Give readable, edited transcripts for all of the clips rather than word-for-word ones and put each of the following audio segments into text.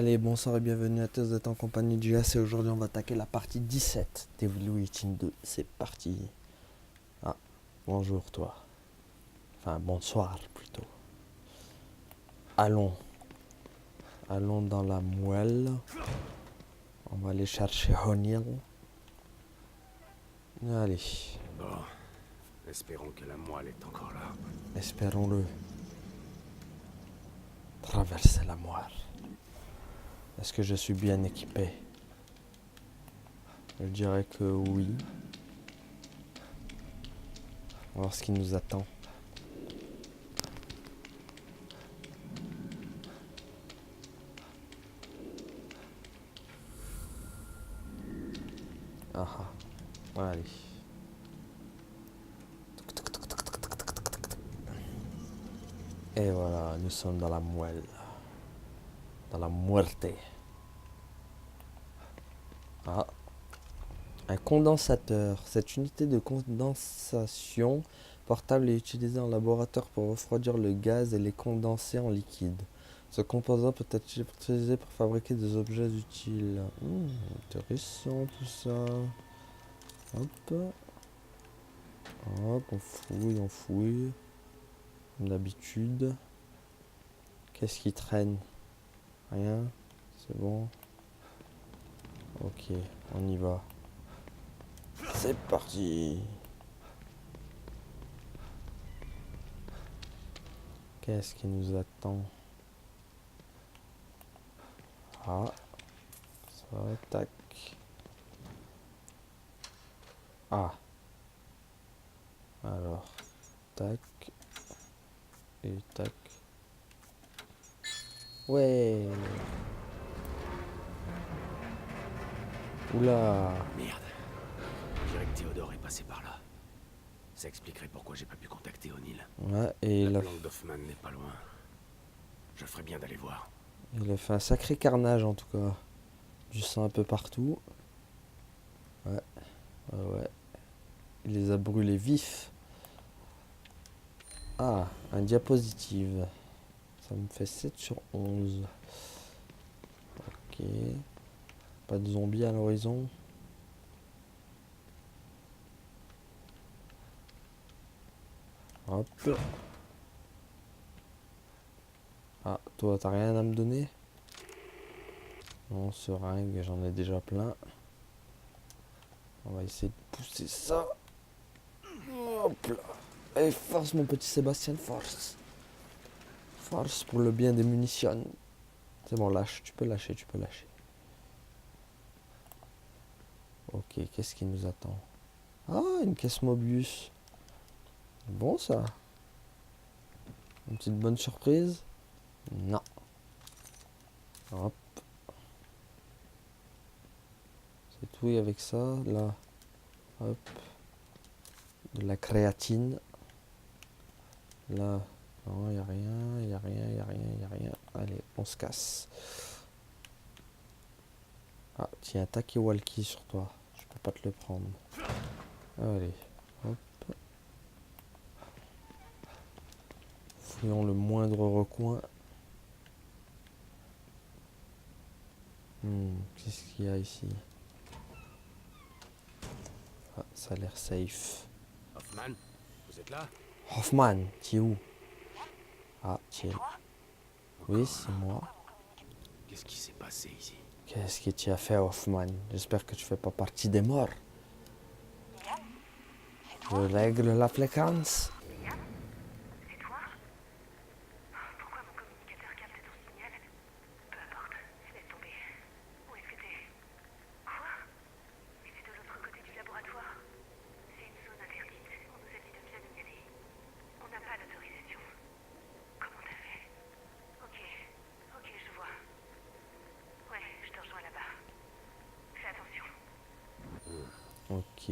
Allez, bonsoir et bienvenue à tous, vous êtes en compagnie de JS et aujourd'hui on va attaquer la partie 17 d'Evil Within 2. C'est parti. Ah, bonjour toi. Enfin, bonsoir plutôt. Allons. Allons dans la moelle. On va aller chercher O'Neill. Allez, Bon, espérons que la moelle est encore là. espérons-le. Traverser la moelle. Est-ce que je suis bien équipé? Je dirais que oui. On va voir ce qui nous attend. Ah ah. Allez. Et voilà, nous sommes dans la moelle. Dans la muerte. Ah. Un condensateur. Cette unité de condensation portable est utilisée en laboratoire pour refroidir le gaz et les condenser en liquide. Ce composant peut être utilisé pour fabriquer des objets utiles. Intéressant tout ça. Hop. Hop, on fouille, on fouille. Comme d'habitude. Qu'est-ce qui traîne? Rien. C'est bon. Ok, on y va. C'est parti. Qu'est-ce qui nous attend? Ah, ça, tac. Ah. Alors, tac. Et tac. Ouais. Oula. Merde. Je dirais que Théodore est passé par là. Ça expliquerait pourquoi j'ai pas pu contacter O'Neill. Ouais, et La planque d'Hoffman n'est pas loin. Je ferais bien d'aller voir. il a fait un sacré carnage en tout cas. Du sang un peu partout. Ouais, ouais. Il les a brûlés vifs. Ah, un diapositive. Ça me fait 7 sur 11. Ok. Pas de zombies à l'horizon. Hop. Ah, toi, t'as rien à me donner? Non, seringue, j'en ai déjà plein. On va essayer de pousser ça. Hop là. Et force, mon petit Sébastien, force. Force pour le bien des munitions. C'est bon, lâche, tu peux lâcher, tu peux lâcher. Ok, qu'est-ce qui nous attend? Ah, une caisse Mobius. Bon ça. Une petite bonne surprise? Non. Hop. C'est tout, et avec ça, là. Hop. De la créatine. Là. Non, il n'y a rien, il n'y a rien, il n'y a rien, il n'y a rien. Allez, on se casse. Ah, tiens, tac et walkie sur toi. Je peux pas te le prendre. Allez, hop. Fouillons le moindre recoin. Qu'est-ce qu'il y a ici? Ah, ça a l'air safe. Hoffman, vous êtes là? Hoffman, tu es où? Ah, tiens. Oui, c'est moi. Qu'est-ce qui s'est passé ici? Qu'est-ce que tu as fait, Hoffman? J'espère que tu fais pas partie des morts. Je règle la fréquence. C'est toi? Pourquoi mon communicateur capte ton signal? Peu importe, laisse tomber. Où est-ce que t'es? Quoi? Mais c'est de l'autre côté du laboratoire. C'est une zone interdite. On nous a dit de bien y aller. On n'a pas l'autorisation. Comment t'as fait? Ok, je vois. Ouais, je te rejoins là-bas. Fais attention. Ok.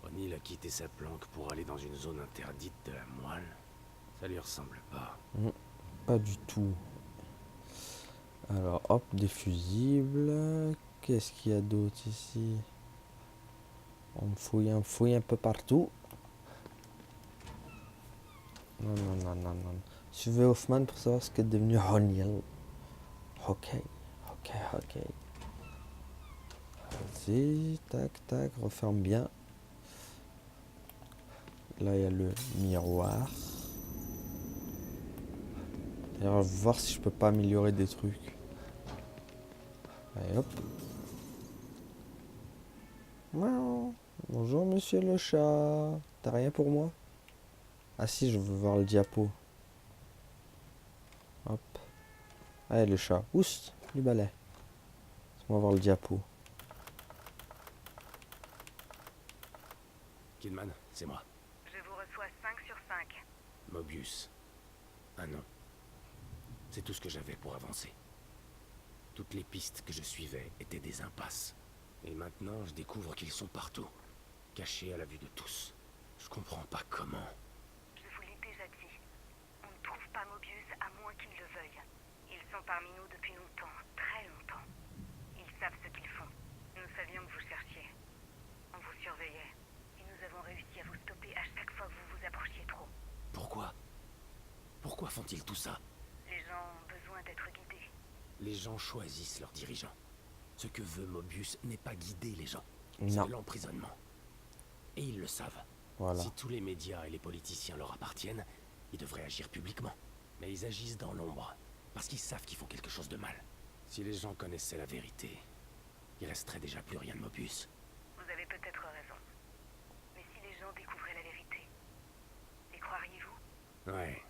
O'Neill a quitté sa planque pour aller dans une zone interdite de la moelle. Ça lui ressemble pas. Pas du tout. Alors, hop, des fusibles. Qu'est-ce qu'il y a d'autre ici? On fouille un peu partout. Non, non, non, non, non. Suivez Hoffman pour savoir ce qu'est devenu O'Neill. Ok, ok. Ok, ok. Vas-y, tac, tac, referme bien. Là, il y a le miroir. D'ailleurs, on va voir si je peux pas améliorer des trucs. Allez, hop. Miaou. Bonjour, monsieur le chat. T'as rien pour moi? Ah si, je veux voir le diapo. Hop. Allez, le chat. Oups, du balai. Laisse-moi voir le diapo. Kidman, c'est moi. Je vous reçois 5 sur 5. Mobius. Un nom. C'est tout ce que j'avais pour avancer. Toutes les pistes que je suivais étaient des impasses. Et maintenant, je découvre qu'ils sont partout. Cachés à la vue de tous. Je comprends pas comment. Je vous l'ai déjà dit. On ne trouve pas Mobius à moins qu'ils le veuillent. Ils sont parmi nous depuis longtemps, très longtemps. Ils savent ce qu'ils font. Nous savions que vous cherchiez. On vous surveillait. Et nous avons réussi à vous stopper à chaque fois que vous vous approchiez trop. Pourquoi? Pourquoi font-ils tout ça? Les gens ont besoin d'être guidés. Les gens choisissent leurs dirigeants. Ce que veut Mobius n'est pas guider les gens. Non. C'est l'emprisonnement. Et ils le savent. Voilà. Si tous les médias et les politiciens leur appartiennent, ils devraient agir publiquement. Mais ils agissent dans l'ombre, parce qu'ils savent qu'ils font quelque chose de mal. Si les gens connaissaient la vérité, il resterait déjà plus rien de Mobius. Vous avez peut-être raison. Mais si les gens découvraient la vérité, les croiriez-vous? Ouais.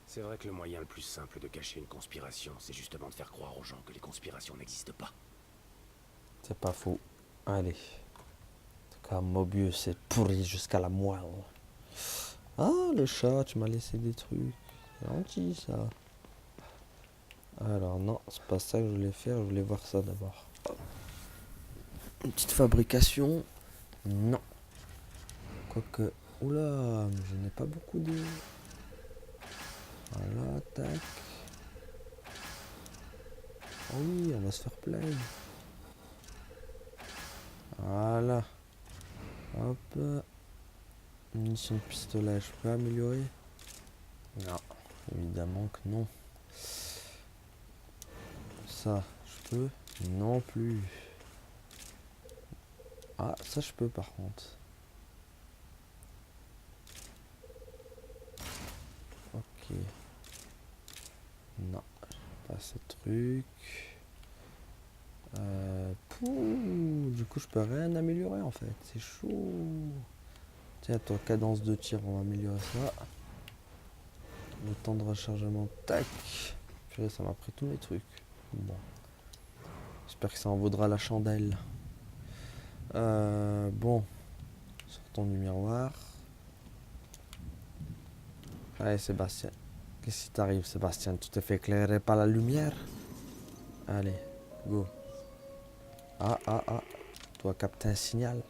C'est vrai que le moyen le plus simple de cacher une conspiration, c'est justement de faire croire aux gens que les conspirations n'existent pas. C'est pas faux. Allez. En tout cas, Mobius est pourri jusqu'à la moelle. Ah, le chat, tu m'as laissé des trucs. C'est gentil, ça. Alors, non, c'est pas ça que je voulais faire. Je voulais voir ça d'abord. Une petite fabrication. Non. Quoique... Oula, mais je n'ai pas beaucoup de... Voilà, tac. Oh oui, on va se faire plaisir. Voilà. Hop. Munition de pistolet, je peux améliorer? Non, évidemment que non. Ça, je peux? Non plus. Ah, ça je peux par contre. Ok. Non, pas ce truc. Du coup, je peux rien améliorer en fait. C'est chaud. Tiens, toi, cadence de tir, on va améliorer ça. Le temps de rechargement, tac. Purée, ça m'a pris tous mes trucs. Bon. J'espère que ça en vaudra la chandelle. Bon. Sortons du miroir. Allez, Sébastien. Qu'est-ce qui t'arrive, Sébastien? Tu t'es fait éclairer par la lumière? Allez, go. Ah, ah, ah. Tu dois capter un signal.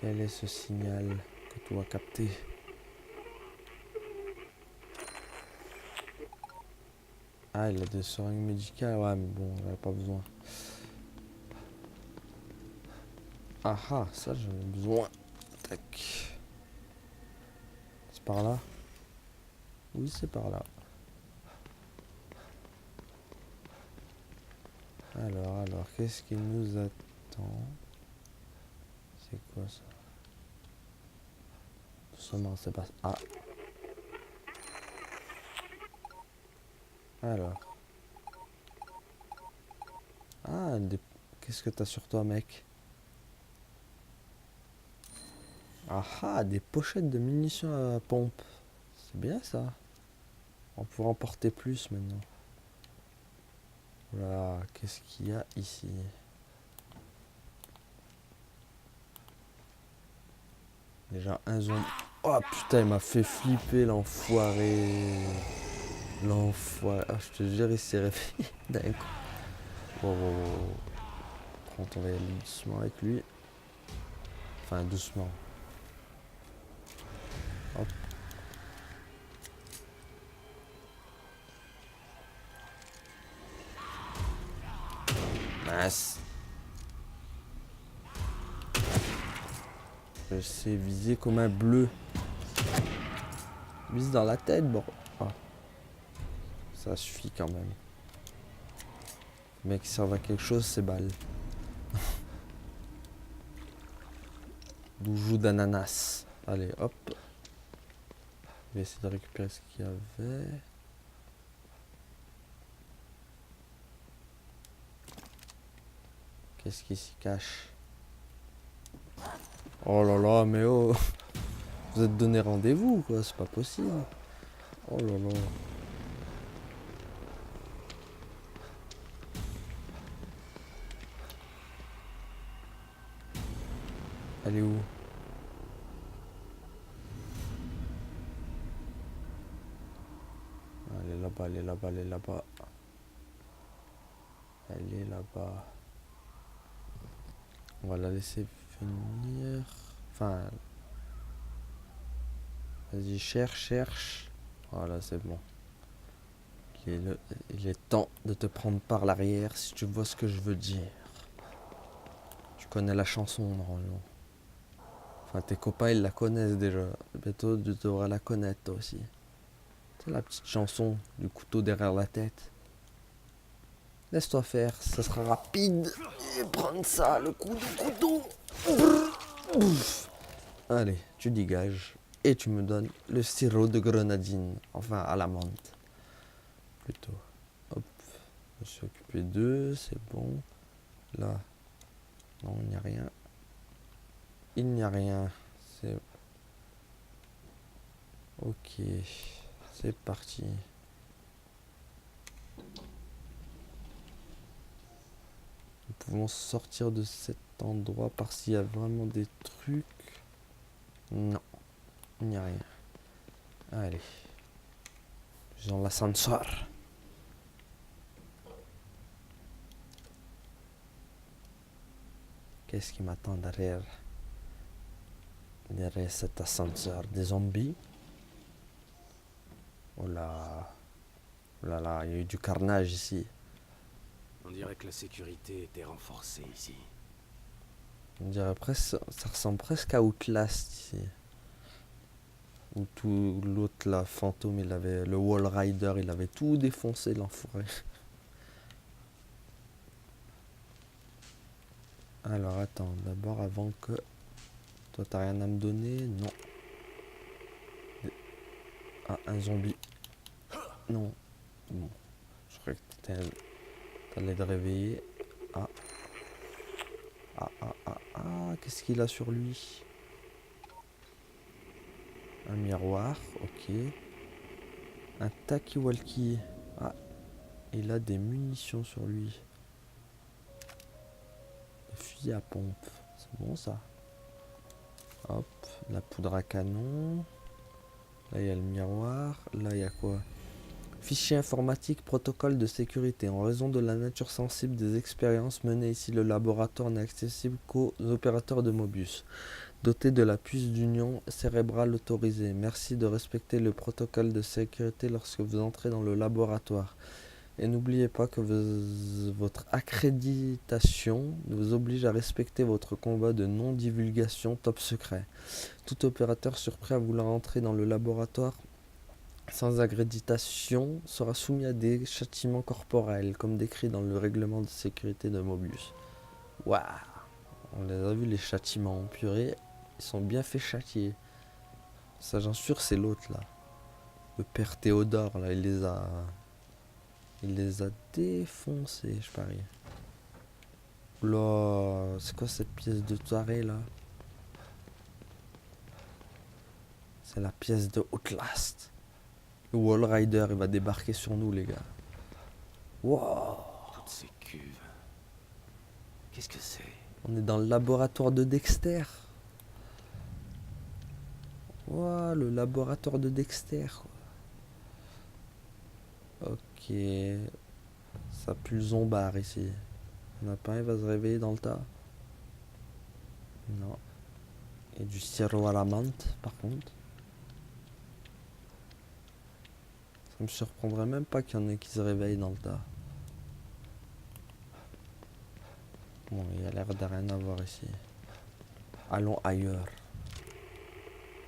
Quel est ce signal que tu dois capter? Ah, il a des seringues médicales. Ouais, mais bon, j'en ai pas besoin. Ah ah, ça j'en ai besoin. Tac. C'est par là? Oui, c'est par là. Alors, qu'est-ce qui nous attend? C'est quoi ça? Doucement, c'est pas... Ah. Alors. Ah, qu'est-ce que t'as sur toi, mec? Ah ah, des pochettes de munitions à pompe. C'est bien ça. On pourra en porter plus maintenant. Voilà, qu'est-ce qu'il y a ici? Déjà un zombie. Oh putain, il m'a fait flipper l'enfoiré. L'enfoiré. Ah, je te jure, il s'est réveillé d'un coup. Wow, wow, wow. Par contre, on va y aller doucement avec lui. Enfin, doucement. Hop. Mince. Je sais viser comme un bleu. Vise dans la tête, bon. Ah. Ça suffit quand même. Mais qui servent à quelque chose, ces balles. Boujou d'ananas. Allez, hop. Je vais essayer de récupérer ce qu'il y avait. Qu'est-ce qui s'y cache? Oh là là, mais oh! Vous êtes donné rendez-vous, quoi, c'est pas possible. Oh là là. Elle est où? Elle est là-bas, elle est là-bas, elle est là-bas. Elle est là-bas. On va la laisser venir. Enfin. Vas-y, cherche. Voilà, c'est bon. Il est temps de te prendre par l'arrière si tu vois ce que je veux dire. Tu connais la chanson normalement. Enfin, tes copains ils la connaissent déjà. Bientôt tu devras la connaître toi aussi. C'est la petite chanson du couteau derrière la tête. Laisse-toi faire, ça sera rapide. Et prendre ça, le coup de couteau. Allez, tu dégages. Et tu me donnes le sirop de grenadine. Enfin, à la menthe. Plutôt. Hop. Je me suis occupé d'eux, c'est bon. Là. Non, il n'y a rien. Il n'y a rien. C'est... Ok. C'est parti. Nous pouvons sortir de cet endroit par s'il y a vraiment des trucs. Non. Il n'y a rien. Allez. Dans l'ascenseur. Qu'est-ce qui m'attend derrière cet ascenseur? Des zombies? Oh là. Oh là là, il y a eu du carnage ici. On dirait que la sécurité était renforcée ici. On dirait presque, ça ressemble presque à Outlast ici. Où tout l'autre là, fantôme, il avait le Wall Rider, il avait tout défoncé l'enfoiré. Alors attends, d'abord avant que... Toi t'as rien à me donner? Non. Ah, un zombie. Non. Bon. Je croyais que t'allais te réveiller. Ah. Qu'est-ce qu'il a sur lui? Un miroir, ok. Un talkie-walkie. Ah, il a des munitions sur lui. Des fusils à pompe. C'est bon ça. Hop, la poudre à canon. Là il y a le miroir. Là il y a quoi? Fichier informatique, protocole de sécurité. En raison de la nature sensible des expériences menées ici, le laboratoire n'est accessible qu'aux opérateurs de Mobius, dotés de la puce d'union cérébrale autorisée. Merci de respecter le protocole de sécurité lorsque vous entrez dans le laboratoire. Et n'oubliez pas que votre accréditation vous oblige à respecter votre combat de non-divulgation top secret. Tout opérateur surpris à vouloir entrer dans le laboratoire sans accréditation sera soumis à des châtiments corporels, comme décrit dans le règlement de sécurité de Mobius. Waouh! On les a vus les châtiments, purée, ils sont bien fait châtier. Ça j'en suis sûr c'est l'autre là. Le père Théodore là, il les a défoncés, je parie. Oula, c'est quoi cette pièce de taré là? C'est la pièce de Outlast. Le Wall Rider, il va débarquer sur nous, les gars. Wow. Toutes ces cuves. Qu'est-ce que c'est? On est dans le laboratoire de Dexter. Wow, le laboratoire de Dexter. Ok. Ça pue le zombard ici. Il y en a pas un, il va se réveiller dans le tas. Non. Et du sirop à la menthe, par contre. Ça me surprendrait même pas qu'il y en ait qui se réveillent dans le tas. Bon, il y a l'air de rien avoir ici. Allons ailleurs.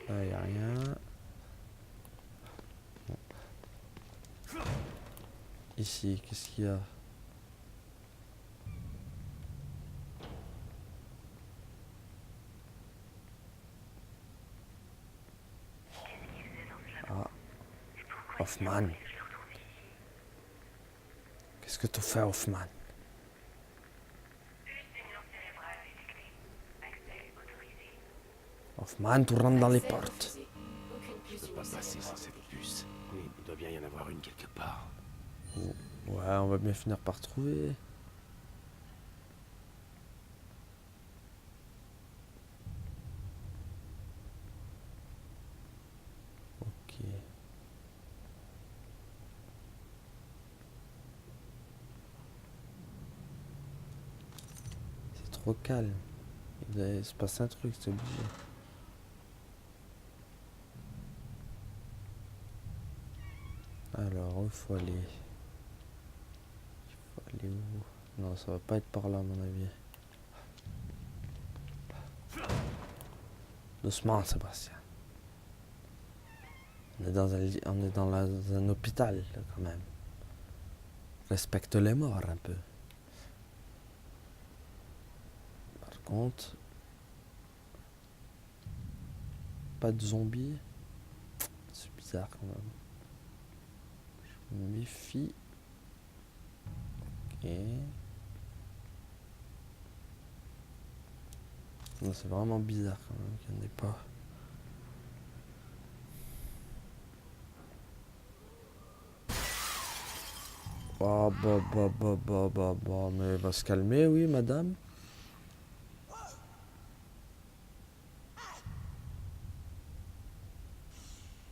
Là, il n'y a rien. Bon. Ici, qu'est-ce qu'il y a? Ah, Hoffman. Qu'est-ce que tu fais, Hoffman? Hoffman, tu rentres dans les portes. Je peux pas passer sans cette puce. Oui, il doit bien y en avoir une quelque part. Ouais, on va bien finir par trouver. Ok. C'est trop calme. Il se passe un truc, c'est obligé. Alors, où il faut aller? Il faut aller où? Non, ça va pas être par là, à mon avis. Doucement, Sébastien. On est dans un hôpital, là, quand même. Respecte les morts, un peu. Par contre... Pas de zombies. C'est bizarre, quand même. Je me méfie. Ok. Non, c'est vraiment bizarre, quand même, qu'il n'y en ait pas. Oh, mais elle va se calmer, oui, madame.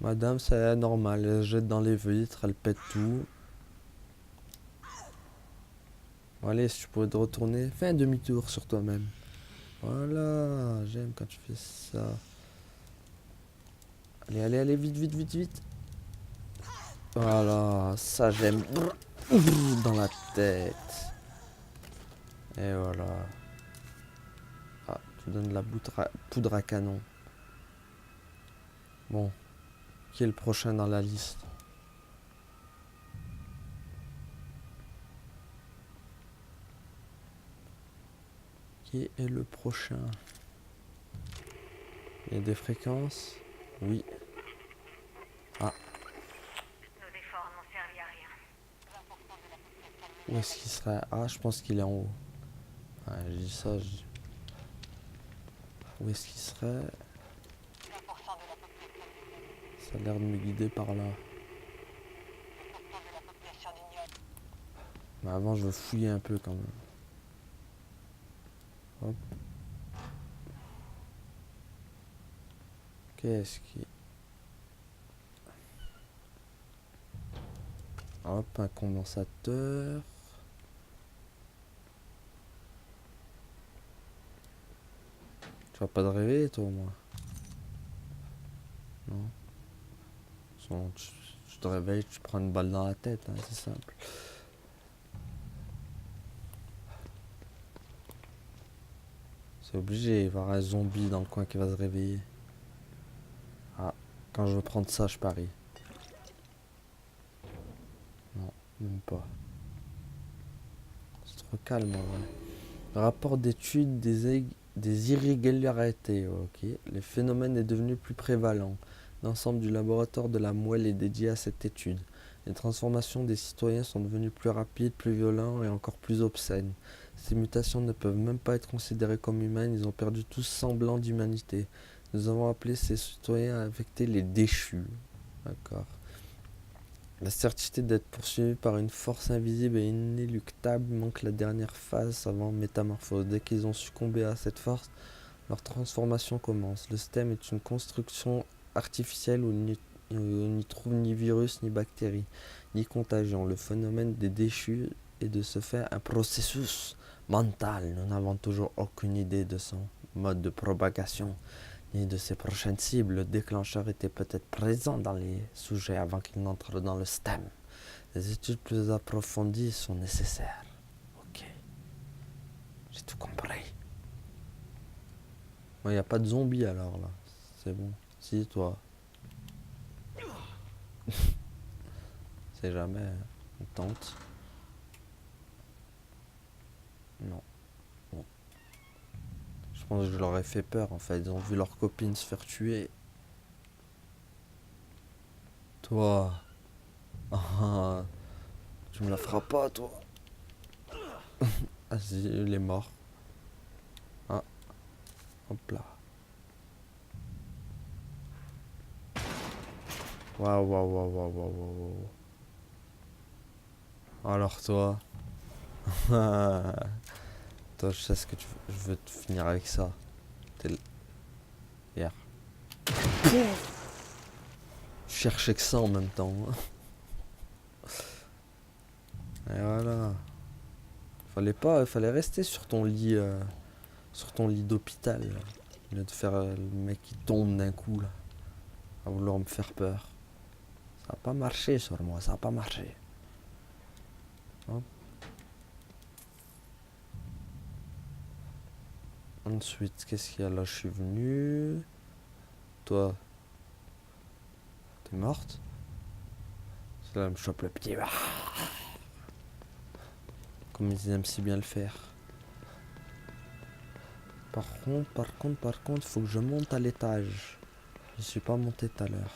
Madame, c'est normal, elle se jette dans les vitres, elle pète tout. Bon, allez, si tu pourrais te retourner, fais un demi-tour sur toi-même. Voilà, j'aime quand tu fais ça. Allez, allez, allez, vite, vite, vite, vite. Voilà, ça j'aime. Dans la tête. Et voilà. Ah, tu donnes de la poudre à canon. Bon, qui est le prochain dans la liste? Qui est le prochain? Il y a des fréquences? Oui. Ah, Nos efforts n'ont servi à rien. où est-ce qu'il serait? Ah, je pense qu'il est en haut. Ouais, je dis ça, où est-ce qu'il serait? Ça a l'air de me guider par là. Mais avant, je veux fouiller un peu quand même. Hop. Qu'est-ce qui... Hop, un condensateur. Tu vas pas te réveiller, toi, au moins? Non. Sinon, tu te réveilles, tu prends une balle dans la tête, hein, c'est simple. C'est obligé, il va y avoir un zombie dans le coin qui va se réveiller. Ah, quand je veux prendre ça, je parie. Non, même pas. C'est trop calme, en vrai. Rapport d'étude des irrégularités, ok. Le phénomène est devenu plus prévalent. L'ensemble du laboratoire de la moelle est dédié à cette étude. Les transformations des citoyens sont devenues plus rapides, plus violentes et encore plus obscènes. Ces mutations ne peuvent même pas être considérées comme humaines, ils ont perdu tout semblant d'humanité. Nous avons appelé ces citoyens affectés les déchus. D'accord. La certitude d'être poursuivi par une force invisible et inéluctable manque la dernière phase avant métamorphose. Dès qu'ils ont succombé à cette force, leur transformation commence. Le système est une construction artificielle où on n'y trouve ni virus, ni bactéries, ni contagion. Le phénomène des déchus est de ce fait un processus mental. Nous n'avons toujours aucune idée de son mode de propagation ni de ses prochaines cibles. Le déclencheur était peut-être présent dans les sujets avant qu'ils n'entrent dans le système. Des études plus approfondies sont nécessaires. Ok, j'ai tout compris. Il n'y a pas de zombies alors là, c'est bon. Si, toi. C'est jamais. On tente. Non. Bon. Je pense que je leur ai fait peur en fait. Ils ont vu leur copine se faire tuer. Toi. Ah, tu me la feras pas, toi. Ah si, il est mort. Ah, hop là. Waouh, waouh, waouh, waouh, waouh, waouh. Alors toi. Toi, je sais ce que tu veux. Je veux te finir avec ça. T'es hier. Je cherchais que ça en même temps. Et voilà. Fallait rester sur ton lit d'hôpital. Au lieu de faire le mec qui tombe d'un coup là, à vouloir me faire peur. Ça a pas marché sur moi, ça a pas marché. Hop. Ensuite, qu'est-ce qu'il y a là? Je suis venu. Toi, t'es morte? C'est là, elle me chope le pied. Comme ils aiment si bien le faire. Par contre, faut que je monte à l'étage. Je suis pas monté tout à l'heure.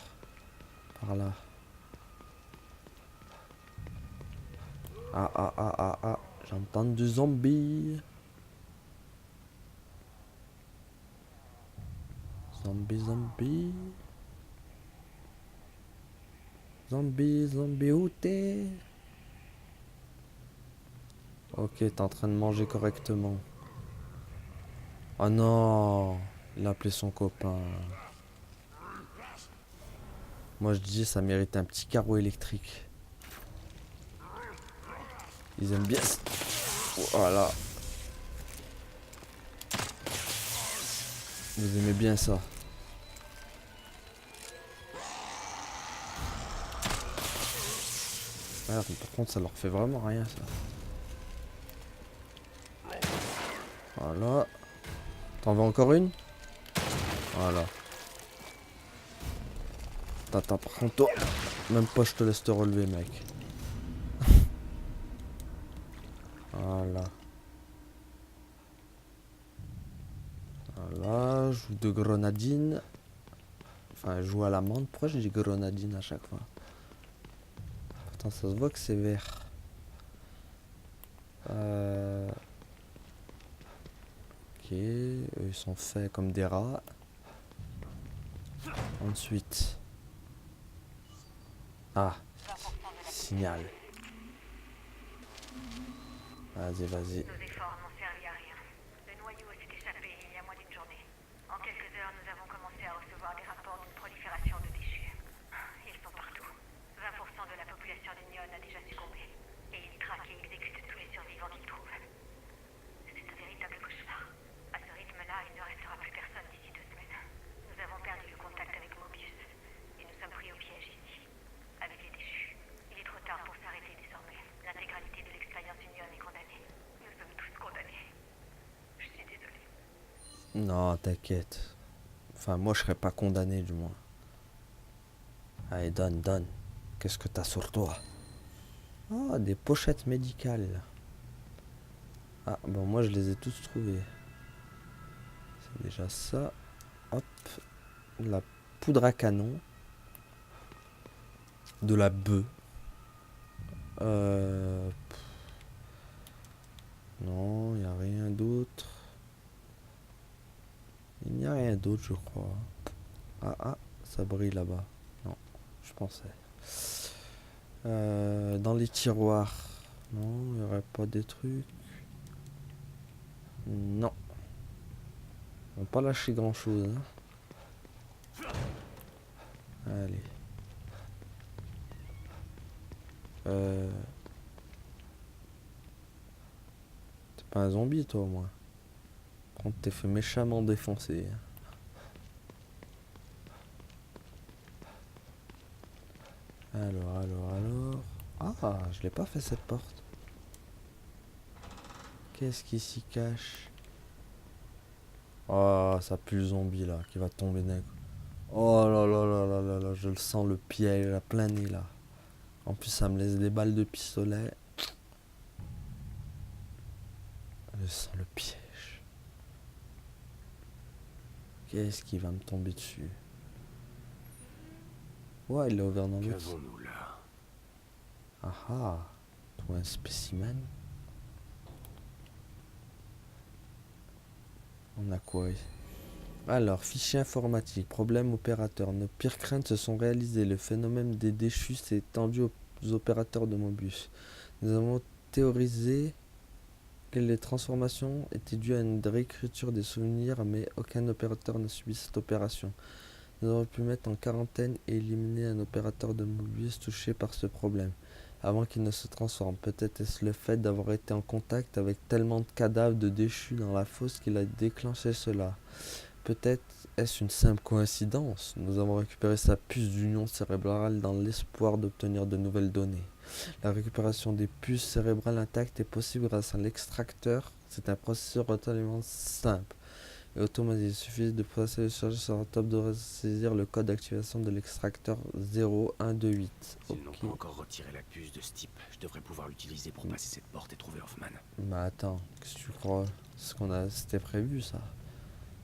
Par là. Ah. J'entends du zombie. Zombie. Zombie, où t'es? Ok, t'es en train de manger correctement. Oh non, il a appelé son copain. Moi je dis ça mérite un petit carreau électrique. Ils aiment bien. Voilà. Vous aimez bien ça. Merde, par contre ça leur fait vraiment rien ça. Voilà. T'en veux encore une? Voilà. T'attends par contre toi. Même pas je te laisse te relever mec. Voilà. Voilà, je joue de grenadine. Enfin, je joue à l'amande. Pourquoi je dis grenadine à chaque fois? Pourtant, ça se voit que c'est vert. Ok, eux, ils sont faits comme des rats. Ensuite. Ah, signal. Vas-y. Nos efforts n'ont servi à rien. Le noyau s'est échappé il y a moins d'une journée. En quelques heures, nous avons commencé à recevoir des rapports d'une prolifération de déchets. Ils sont partout. 20% de la population d'Union a déjà succombé. Et ils traquent et exécutent tous les survivants qu'ils trouvent. C'est un véritable cauchemar. À ce rythme-là, il ne restera plus personne d'ici 2 semaines. Nous avons perdu le contact avec Mobius. Et nous sommes pris au piège ici. Avec les déchus. Il est trop tard pour s'arrêter désormais. L'intégralité de l'expérience Union est condamnée. Nous sommes tous condamnés. Je suis désolée. Non, t'inquiète. Enfin, moi, je serais pas condamné, du moins. Allez, donne. Qu'est-ce que t'as sur toi? Ah, des pochettes médicales. Ah, bon, moi, je les ai tous trouvées. C'est déjà ça. Hop. La poudre à canon. De la bœuf. Non, il n'y a rien d'autre. Il n'y a rien d'autre, je crois. Ah, ça brille là-bas. Non, je pensais. Dans les tiroirs. Non, il n'y aurait pas des trucs. Non. On va pas lâcher grand-chose. Hein. Allez. T'es pas un zombie, toi, au moins. Par contre, t'es fait méchamment défoncer. Alors. Ah, je l'ai pas fait cette porte. Qu'est-ce qui s'y cache? Oh, ça pue le zombie là, qui va tomber d'un coup. Oh là, je le sens le piège à plein nez là. En plus, ça me laisse des balles de pistolet. Je sens le piège. Qu'est-ce qui va me tomber dessus? Ouais, il est ouvert dans l'autre. Qu'avons-nous là? Ah ah, toi un spécimen. On a quoi? Alors, fichier informatique, problème opérateur. Nos pires craintes se sont réalisées. Le phénomène des déchus s'est étendu aux opérateurs de Mobius. Nous avons théorisé que les transformations étaient dues à une réécriture des souvenirs, mais aucun opérateur n'a subi cette opération. Nous avons pu mettre en quarantaine et éliminer un opérateur de Mobius touché par ce problème, avant qu'il ne se transforme. Peut-être est-ce le fait d'avoir été en contact avec tellement de cadavres de déchus dans la fosse qu'il a déclenché cela. Peut-être est-ce une simple coïncidence. Nous avons récupéré sa puce d'union cérébrale dans l'espoir d'obtenir de nouvelles données. La récupération des puces cérébrales intactes est possible grâce à l'extracteur. C'est un processus relativement simple et automatique. Il suffit de passer le chargeur sur un top de saisir le code d'activation de l'extracteur 0128. S'ils n'ont pas encore retiré la puce de ce type, je devrais pouvoir l'utiliser pour passer cette porte et trouver Hoffman. Bah attends, qu'est-ce que tu crois? C'était prévu ça.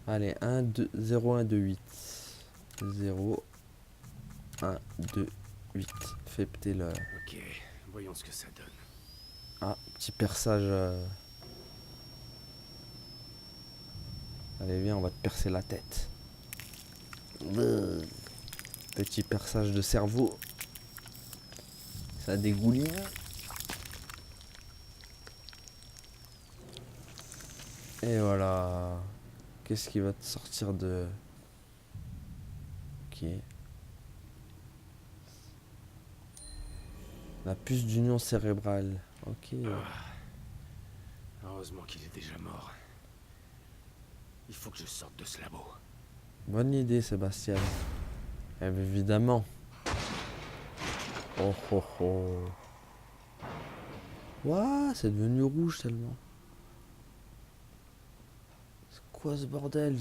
Allez, 1, 2, 0, 1, 2, 8. 0, 1, 2, 8. Fais péter le... Ok, voyons ce que ça donne. Ah, petit perçage. Allez, viens, on va te percer la tête. Petit perçage de cerveau. Ça dégouline. Et voilà. Qu'est-ce qui va te sortir de... Ok. La puce d'union cérébrale. Ok. Heureusement qu'il est déjà mort. Il faut que je sorte de ce labo. Bonne idée, Sébastien. Évidemment. Oh oh oh. Ouah, c'est devenu rouge tellement. C'est quoi ce bordel?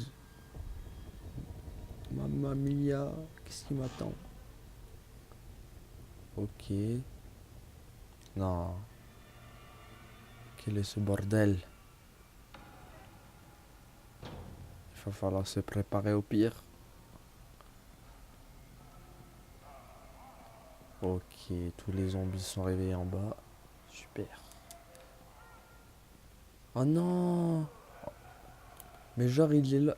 Mamma mia, qu'est-ce qui m'attend? Ok. Non. Quel est ce bordel? Il va falloir se préparer au pire. Ok, tous les zombies sont réveillés en bas. Super. Oh non! Mais genre il est là.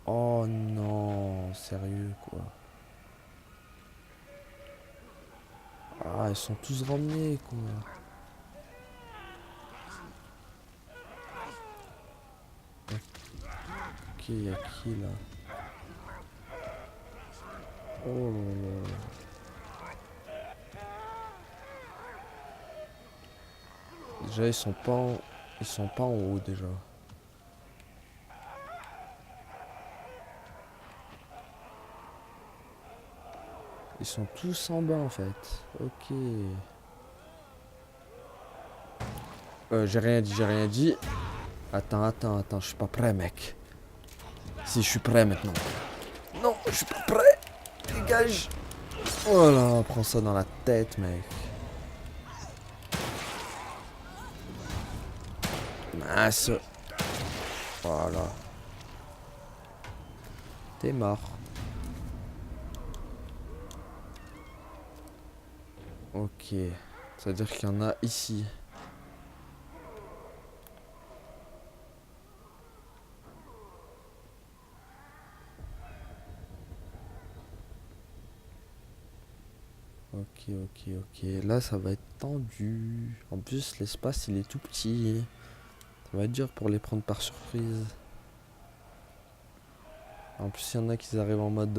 Oh non, sérieux quoi. Ah, ils sont tous ramenés quoi. Ok, y'a qui là? Oh là là. Déjà ils sont pas en haut déjà. Ils sont tous en bas en fait. Ok. J'ai rien dit, j'ai rien dit. Attends, je suis pas prêt mec. Si je suis prêt maintenant. Non, je suis pas prêt. Dégage. Voilà, prends ça dans la tête mec. Mince. Voilà. T'es mort. Ok. Ça veut dire qu'il y en a ici. Ok. Là, ça va être tendu. En plus, l'espace, il est tout petit. Ça va être dur pour les prendre par surprise. En plus, il y en a qui arrivent en mode...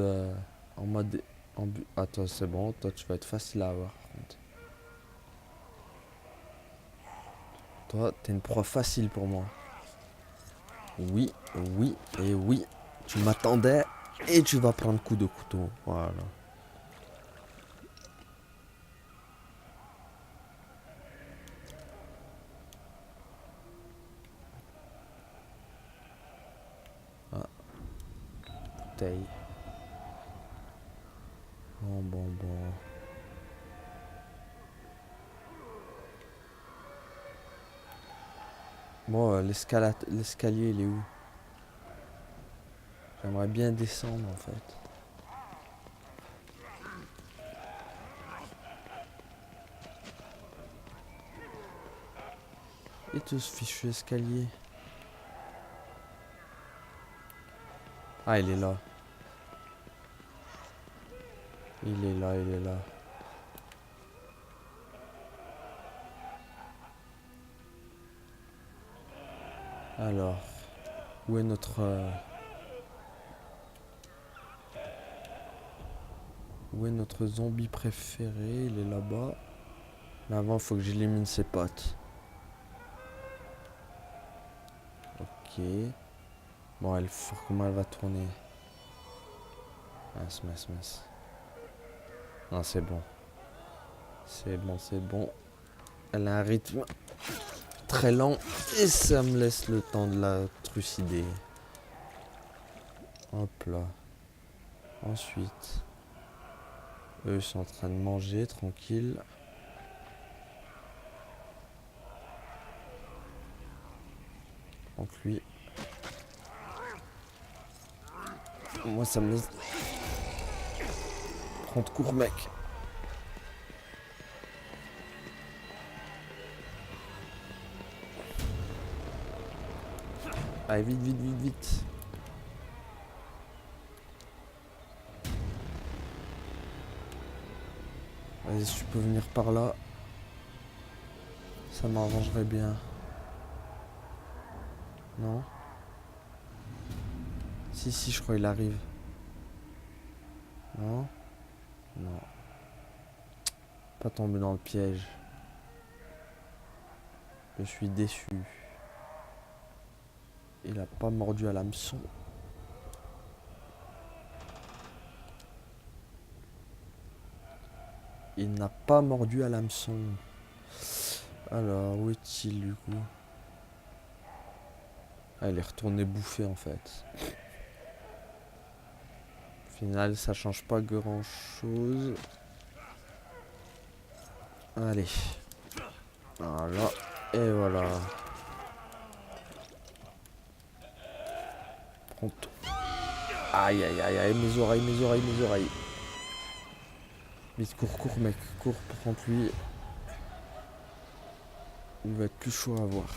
Attends, c'est bon. Toi, tu vas être facile à avoir. Par contre. Toi, t'es une proie facile pour moi. Oui, et oui. Tu m'attendais et tu vas prendre coup de couteau. Voilà. Ah. Bouteille. Bon. Bon, l'escalier, il est où? J'aimerais bien descendre, en fait. Et tout ce fichu escalier. Ah, il est là. Il est là, il est là. Alors, où est notre... Où est notre zombie préféré? Il est là-bas. Mais avant, il faut que j'élimine ses potes. Ok. Bon, elle, comment elle va tourner? Mince. Non, c'est bon. C'est bon, c'est bon. Elle a un rythme très lent et ça me laisse le temps de la trucider. Hop là. Ensuite, eux sont en train de manger tranquille. Donc lui, moi ça me laisse prendre court, mec. Allez, vite. Vas-y, si tu peux venir par là, ça m'arrangerait bien. Non? Si, je crois qu'il arrive. Non? Non. Pas tomber dans le piège. Je suis déçu. Il a pas mordu à l'hameçon. Il n'a pas mordu à l'hameçon. Alors, où est-il du coup? Ah, il est retourné bouffer en fait. Au final, ça change pas grand chose. Allez. Voilà. Et voilà. Pronto. Aïe, mes oreilles. Vite, cours, mec. Cours, prends-lui. Il va être plus chaud à voir.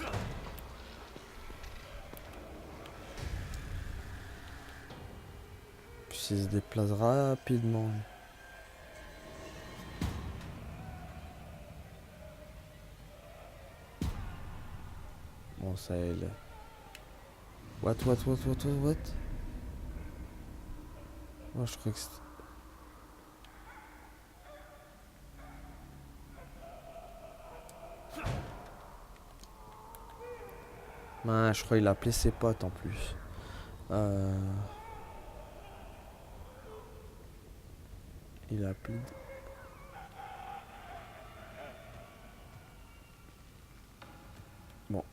Puis il se déplace rapidement. Bon, ça elle. What? Oh, je crois que c'était... Ah, je crois qu'il a appelé ses potes en plus. Il a appelé... Bon.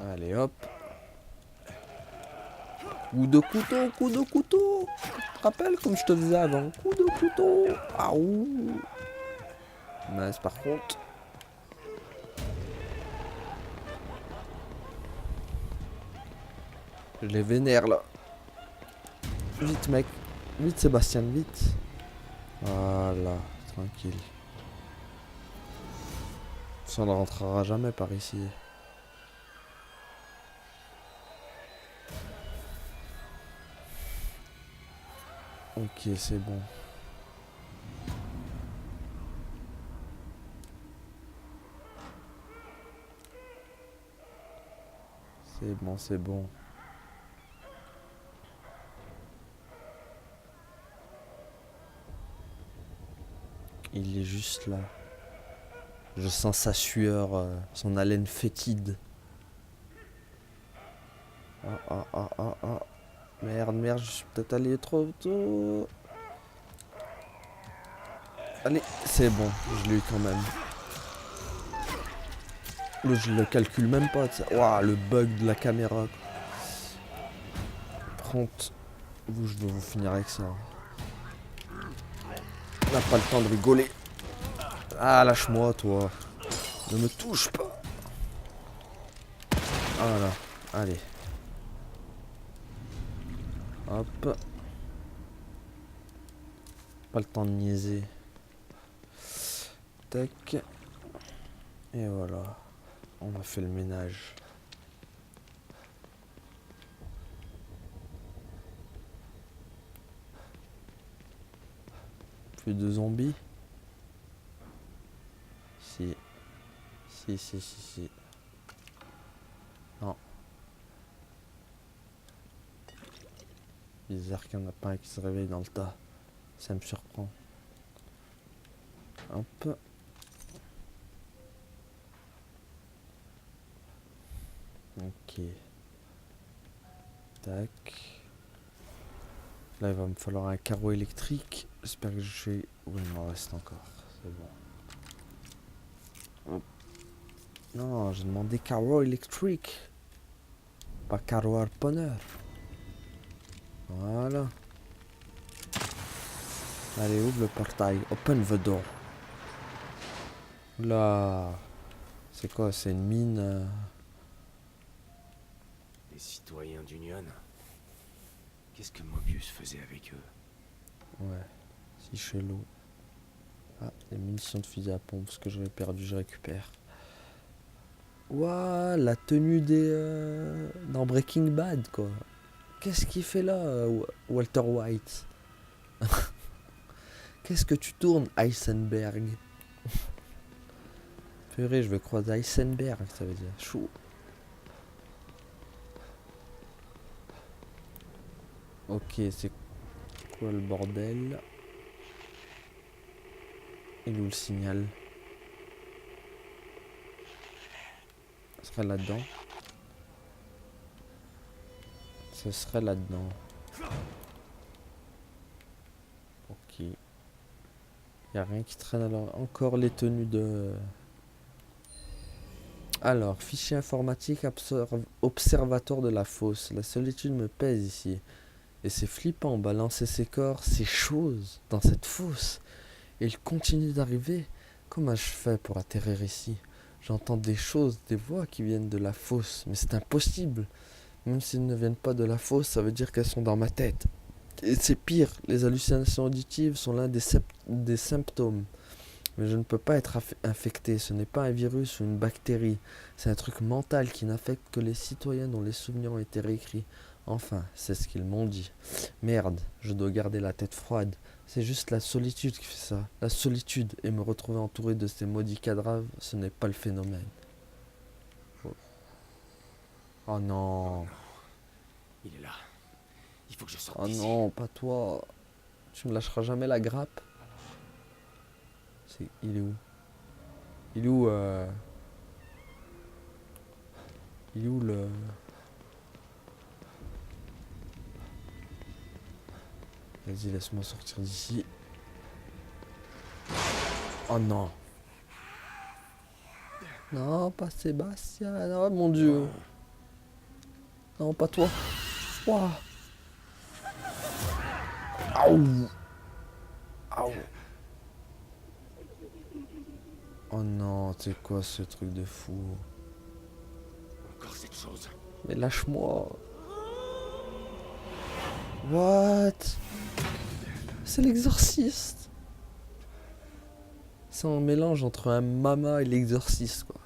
Allez, hop. Coup de couteau. Tu te rappelles comme je te disais avant? Coup de couteau. Ah ouh. Mince par contre. Je les vénère là. Vite mec. Vite Sébastien, vite. Voilà, tranquille. Ça ne rentrera jamais par ici. Ok, c'est bon. C'est bon. Il est juste là. Je sens sa sueur, son haleine fétide. Ah. Merde, je suis peut-être allé trop tôt. Allez, c'est bon, je l'ai eu quand même. Je le calcule même pas. Waouh, le bug de la caméra. Prompt. Vous, je dois vous finir avec ça. On n'a pas le temps de rigoler. Ah, lâche-moi, toi. Ne me touche pas. Voilà, allez. Hop. Pas le temps de niaiser. Tac. Et voilà. On a fait le ménage. Plus de zombies? Si. Si. Non. Bizarre qu'il n'y en a pas un qui se réveille dans le tas. Ça me surprend. Hop. Ok. Tac. Là, il va me falloir un carreau électrique. J'espère que je vais... Oui, il m'en reste encore. C'est bon. Hop. Non, j'ai demandé carreau électrique. Pas carreau harponneur. Voilà. Allez, ouvre le portail. Open the door. Là. C'est quoi? C'est une mine. Les citoyens d'Union. Qu'est-ce que Mobius faisait avec eux? Ouais. Si chelou. Ah, les munitions de fusil à pompe. Ce que j'aurais perdu, je récupère. Ouah, la tenue des... dans Breaking Bad, quoi. Qu'est-ce qu'il fait là, Walter White? Qu'est-ce que tu tournes, Heisenberg? Purée, je vais croiser Heisenberg, ça veut dire. Chou. Ok, c'est quoi le bordel? Il est où le signal? Ce serait là-dedans. Ce serait là-dedans. Ok. Y a rien qui traîne alors. Encore les tenues de... Alors, fichier informatique, observatoire de la fosse. La solitude me pèse ici. Et c'est flippant, balancer ces corps, ces choses, dans cette fosse. Et ils continuent d'arriver. Comment je fais pour atterrir ici? J'entends des choses, des voix qui viennent de la fosse. Mais c'est impossible. Même s'ils ne viennent pas de la fosse, ça veut dire qu'elles sont dans ma tête. Et c'est pire, les hallucinations auditives sont l'un des symptômes. Mais je ne peux pas être infecté, ce n'est pas un virus ou une bactérie. C'est un truc mental qui n'affecte que les citoyens dont les souvenirs ont été réécrits. Enfin, c'est ce qu'ils m'ont dit. Merde, je dois garder la tête froide. C'est juste la solitude qui fait ça. La solitude et me retrouver entouré de ces maudits cadavres, ce n'est pas le phénomène. Oh non. Il est là. Il faut que je sorte Oh d'ici. non, pas toi. Tu me lâcheras jamais la grappe. Il est où? Il est où Il est où le... Vas-y, laisse-moi sortir d'ici. Oh non. Non, pas Sébastien. Oh mon dieu. Non, pas toi. Ouah. Aouh. Aouh. Oh non, c'est quoi ce truc de fou? Encore cette chose. Mais lâche-moi. What? C'est l'exorciste. C'est un mélange entre un mama et l'exorciste, quoi.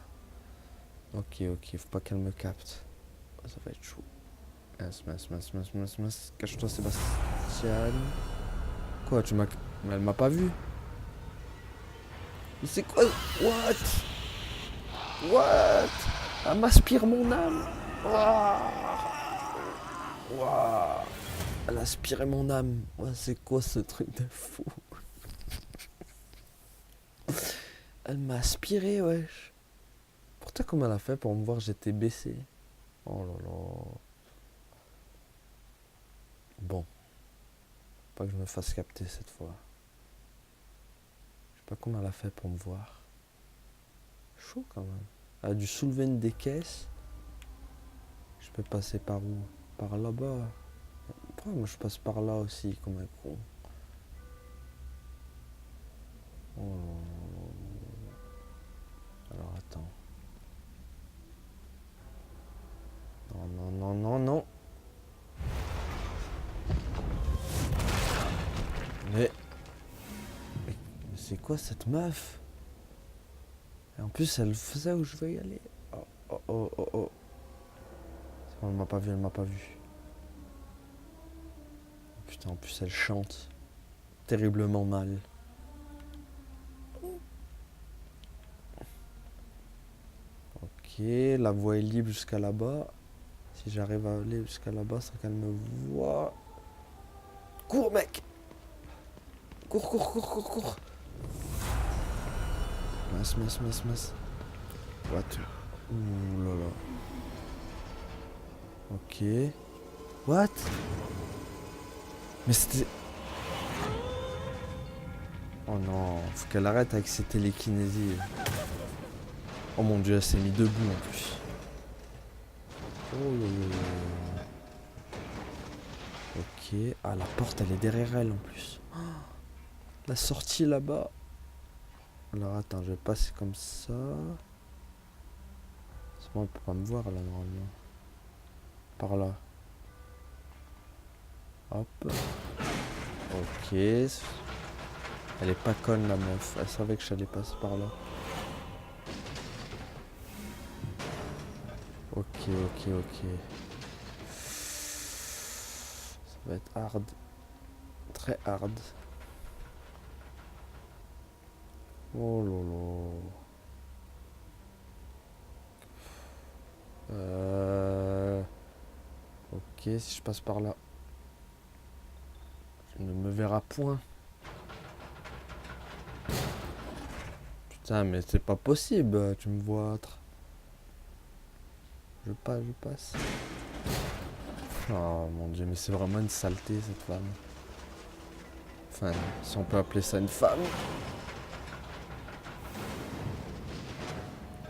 Ok, faut pas qu'elle me capte. Ça va être chaud. Mince. Cache-toi, Sébastien. Quoi, tu m'as... Mais elle m'a pas vu. Mais c'est quoi? What? Elle m'aspire mon âme. Ouah. Elle a aspiré mon âme. Ouais, c'est quoi ce truc de fou? Elle m'a aspiré, wesh. Pourtant, comment elle a fait pour me voir, j'étais baissé. Oh là là. Bon. Pas que je me fasse capter cette fois. Je sais pas comment elle a fait pour me voir. Chaud quand même. Elle a dû soulever une des caisses. Je peux passer par où? Par là-bas. Pourquoi moi je passe par là aussi comme un con? Oh là là. Alors attends. Non, non, non, non. Mais c'est quoi cette meuf? Et en plus, elle faisait où je veux y aller. Oh, oh, oh, oh, oh. C'est bon, elle m'a pas vu, elle m'a pas vu. Putain, en plus, elle chante terriblement mal. Ok, la voie est libre jusqu'à là-bas. Si j'arrive à aller jusqu'à là-bas sans qu'elle me voie. Cours, mec! Cours, cours, cours, cours, cours! Mince, mince, mince, mince. What? Ouh là là. Ok. What? Mais c'était... Oh non, faut qu'elle arrête avec ses télékinésies. Oh mon dieu, elle s'est mis debout en plus. Oh là là. Ok. Ah, la porte, elle est derrière elle en plus. Oh, la sortie là-bas. Alors attends, je vais passer comme ça. C'est bon, elle peut pas me voir là normalement. Par là. Hop. Ok. Elle est pas conne la meuf. Elle savait que j'allais passer par là. Ok, ok, ok. Ça va être hard. Très hard. Oh lolo. Ok, si je passe par là. Je ne me verra point. Putain, mais c'est pas possible. Tu me vois. Je passe, je passe. Oh mon dieu, mais c'est vraiment une saleté cette femme. Enfin, si on peut appeler ça une femme.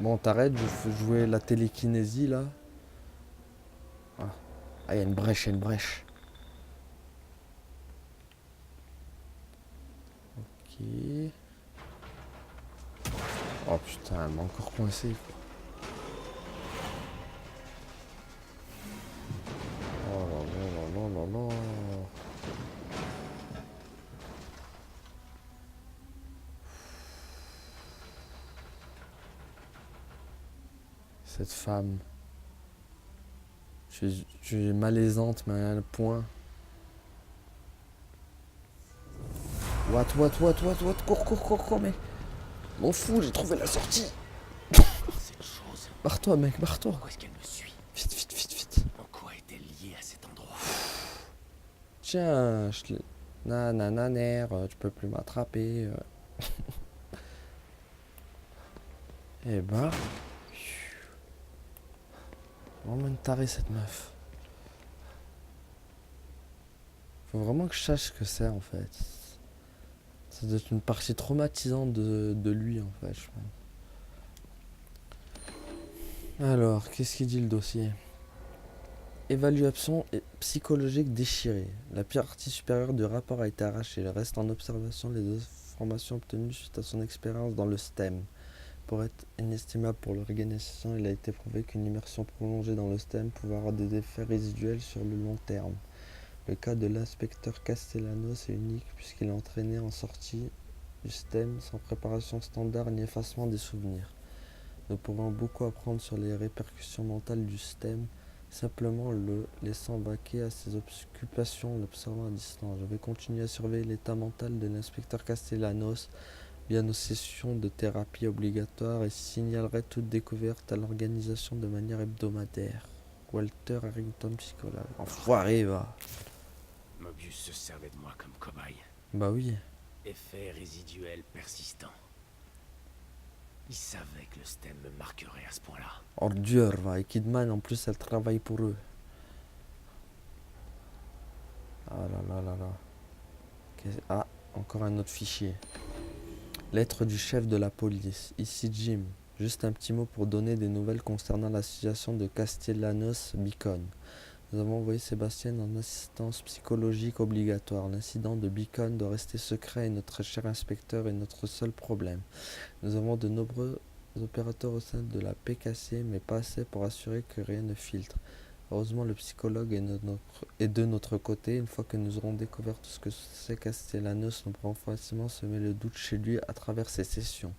Bon, t'arrêtes, je fais jouer la télékinésie là. Ah, il y a une brèche, il y a une brèche. Ok. Oh putain, elle m'a encore coincé. Oh là là là là là là. Cette femme. Je suis malaisante, mais à un point. What, cours, cours, cours, cours, mais. M'en fous, j'ai trouvé la sortie. Cette chose, Barre-toi, mec, barre-toi. pourquoi est-ce qu'elle me suit? Vite, vite, vite, vite. En quoi est-elle liée à cet endroit? Tiens, nanananer, tu peux plus m'attraper. Eh ben. Vraiment une tarée cette meuf. Faut vraiment que je sache ce que c'est en fait. Ça doit être une partie traumatisante de lui en fait, je pense. Alors, qu'est-ce qu'il dit le dossier? Évaluation psychologique déchirée. La partie supérieure du rapport a été arrachée. Il reste en observation les informations obtenues suite à son expérience dans le STEM. Pour être inestimable pour l'organisation, il a été prouvé qu'une immersion prolongée dans le STEM pouvait avoir des effets résiduels sur le long terme. Le cas de l'inspecteur Castellanos est unique puisqu'il est entraîné en sortie du STEM sans préparation standard ni effacement des souvenirs. Nous pourrons beaucoup apprendre sur les répercussions mentales du STEM, simplement le laissant vaquer à ses occupations, l'observant à distance. Je vais continuer à surveiller l'état mental de l'inspecteur Castellanos via nos sessions de thérapie obligatoires et signalerai toute découverte à l'organisation de manière hebdomadaire. Walter Harrington, psychologue. Enfoiré, va. Mobius se servait de moi comme cobaye. Bah oui. Effet résiduel persistant. Il savait que le STEM me marquerait à ce point-là. Ordure, va. Et Kidman, en plus, elle travaille pour eux. Ah là là là là. Ah, encore un autre fichier. Lettre du chef de la police. Ici Jim. Juste un petit mot pour donner des nouvelles concernant la situation de Castellanos-Beacon. Nous avons envoyé Sébastien en assistance psychologique obligatoire. L'incident de Beacon doit rester secret et notre cher inspecteur est notre seul problème. Nous avons de nombreux opérateurs au sein de la PKC, mais pas assez pour assurer que rien ne filtre. Heureusement, le psychologue est de notre côté. Une fois que nous aurons découvert tout ce que c'est Castellanos, nous pourrons facilement semer le doute chez lui à travers ses sessions.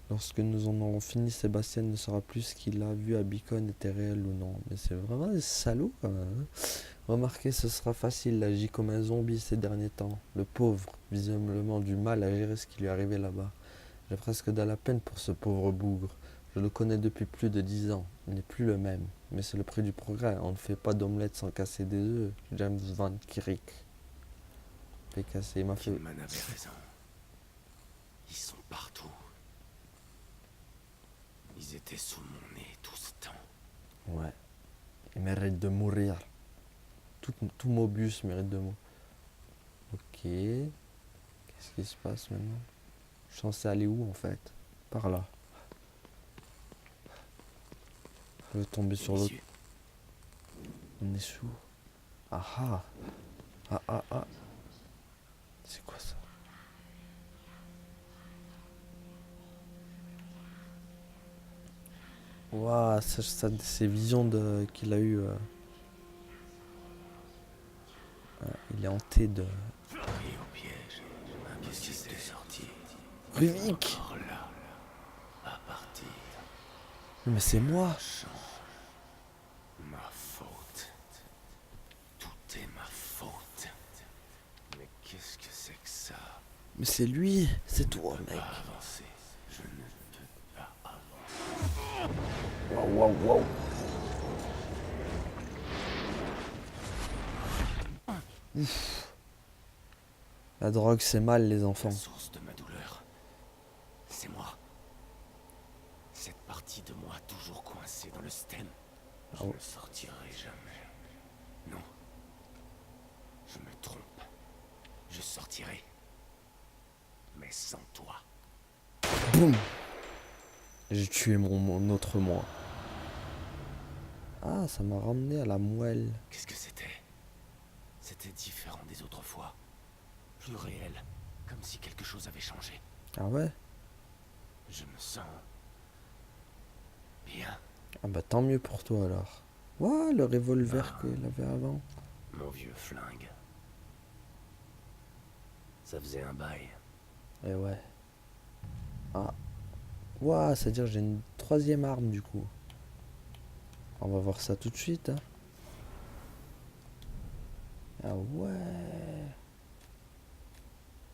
Lorsque nous en aurons fini, Sébastien ne saura plus ce qu'il a vu à Beacon était réel ou non. Mais c'est vraiment des salauds quand même. Hein. Remarquez, ce sera facile, il agit comme un zombie ces derniers temps. Le pauvre, visiblement du mal à gérer ce qui lui arrivait là-bas. J'ai presque de la peine pour ce pauvre bougre. Je le connais depuis plus de 10 ans. Il n'est plus le même. Mais c'est le prix du progrès. On ne fait pas d'omelette sans casser des œufs. James Van Kirik. Fait casser. Il m'a fait... Kidman avait raison. Ils sont partout. Ils étaient sous mon nez tout ce temps. Ouais. Il mérite de mourir. Tout Mobius mérite de mourir. Ok. Qu'est-ce qui se passe maintenant? Je suis censé aller où en fait? Par là. Je vais tomber sur l'autre. Messieurs, On est sous. Ah ah. Ah ah ah. C'est quoi ça? Waouh, ces visions qu'il a eu. Il est hanté de. pris au piège. Qu'est-ce qui s'est sorti? Ruvik! Encore là, à partir. Mais c'est moi! Ma faute. Tout est ma faute. Mais qu'est-ce que c'est que ça? Mais c'est lui! C'est toi, Je ne peux mec! pas avancer. Je ne peux pas avancer. Waouh, waouh, waouh! Ouf. La drogue, c'est mal, les enfants. La source de ma douleur, c'est moi. Cette partie de moi toujours coincée dans le stem. Je Ah ouais. ne sortirai jamais. Non. Je me trompe. Je sortirai. Mais sans toi. Boum! J'ai tué mon autre moi. Ah, ça m'a ramené à la moelle. Qu'est-ce que c'était? C'était différent des autres fois. Plus réel. Comme si quelque chose avait changé. Ah ouais? Je me sens... bien. Ah bah tant mieux pour toi alors. Ouah, le revolver qu'il avait avant. Mon vieux flingue. Ça faisait un bail. Et ouais. Ah. Ouah, c'est-à-dire que j'ai une troisième arme du coup. On va voir ça tout de suite. Hein. Ah ouais.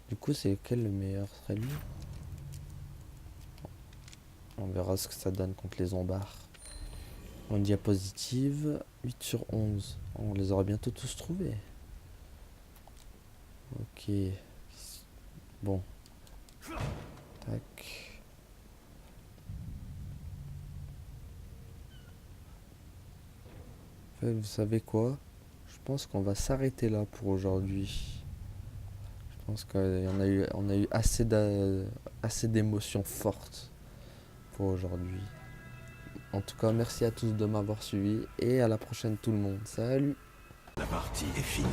Du coup, c'est lequel le meilleur? Serait lui? On verra ce que ça donne contre les zombards. En diapositive, 8 sur 11. On les aura bientôt tous trouvés. Ok. Bon. Tac. En fait, vous savez quoi? Je pense qu'on va s'arrêter là pour aujourd'hui. Je pense on a eu assez d'émotions fortes pour aujourd'hui. En tout cas, merci à tous de m'avoir suivi et à la prochaine tout le monde. Salut! La partie est finie.